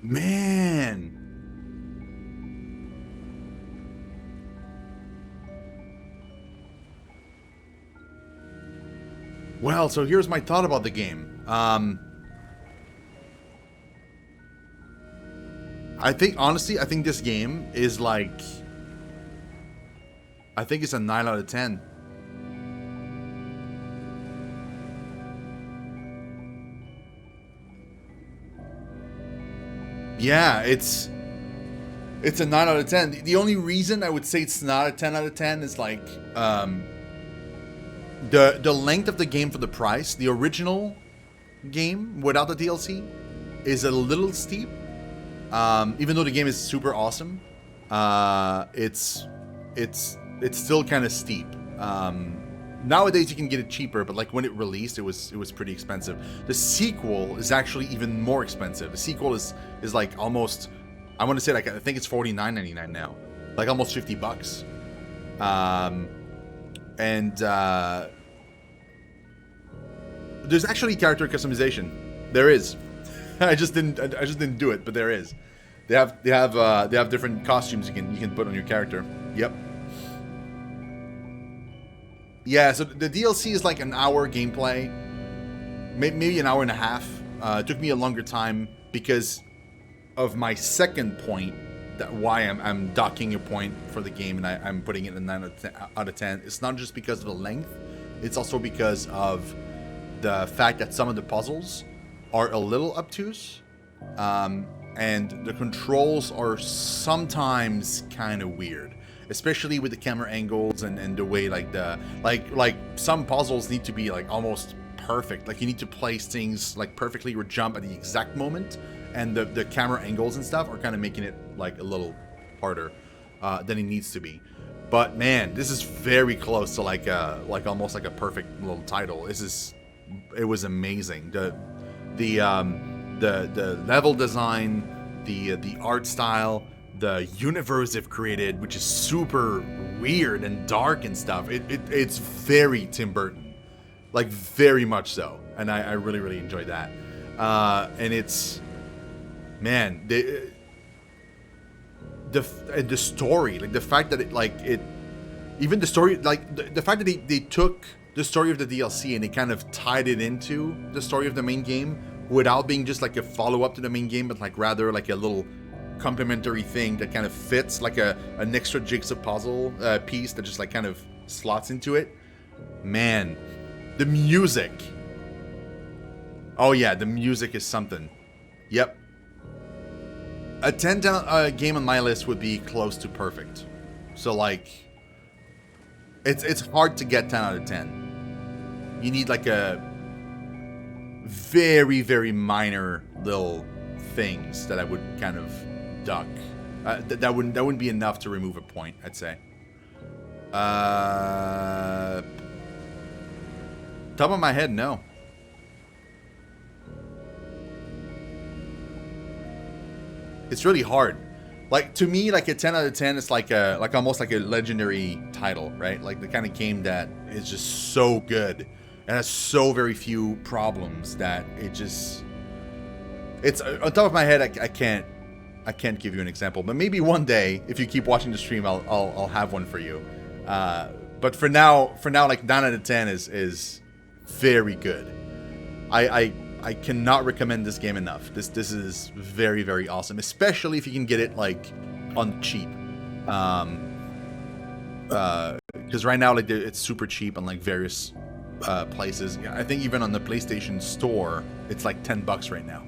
Man. Well, so here's my thought about the game. I think, honestly, I think this game is like... I think it's a 9 out of 10. Yeah, it's a 9 out of 10. The only reason I would say it's not a 10 out of 10 is like the length of the game for the price. The original game without the DLC is a little steep. Even though the game is super awesome, it's still kind of steep. Nowadays you can get it cheaper, but like when it released, it was pretty expensive. The sequel is actually even more expensive. The sequel is like almost, I want to say, like, I think it's $49.99 now, like almost $50. There's actually character customization. There is. I just didn't do it, but there is. They have different costumes you can put on your character. Yep. Yeah, so the DLC is like an hour gameplay, maybe an hour and a half. It took me a longer time because of my second point, that why I'm docking a point for the game and I'm putting it a 9 out of 10. It's not just because of the length, it's also because of the fact that some of the puzzles are a little obtuse, and the controls are sometimes kind of weird. Especially with the camera angles and the way like some puzzles need to be like almost perfect. Like you need to place things like perfectly or jump at the exact moment, and the camera angles and stuff are kind of making it like a little harder than it needs to be. But man, this is very close to like almost like a perfect little title. It was amazing. The level design, the art style, the universe they've created, which is super weird and dark and stuff. It's very Tim Burton, like very much so, and I really really enjoyed that. And it's, man, the story, like the fact that even the story, like the fact that they took the story of the DLC and they kind of tied it into the story of the main game without being just like a follow up to the main game, but like rather like a little complementary thing that kind of fits, like an extra jigsaw puzzle piece that just like kind of slots into it. Man, the music. Oh yeah, the music is something. Yep. A 10 game on my list would be close to perfect. So like, it's hard to get 10 out of 10. You need like a very very minor little things that I would kind of duck. That wouldn't be enough to remove a point, I'd say. Top of my head, no. It's really hard. Like to me, like a 10 out of 10 is like almost like a legendary title, right? Like the kind of game that is just so good and has so very few problems that it's on top of my head. I can't give you an example, but maybe one day, if you keep watching the stream, I'll have one for you. But for now, like 9 out of 10 is very good. I cannot recommend this game enough. This is very very awesome, especially if you can get it like on cheap. Because right now like it's super cheap on like various places. I think even on the PlayStation Store, it's like $10 right now.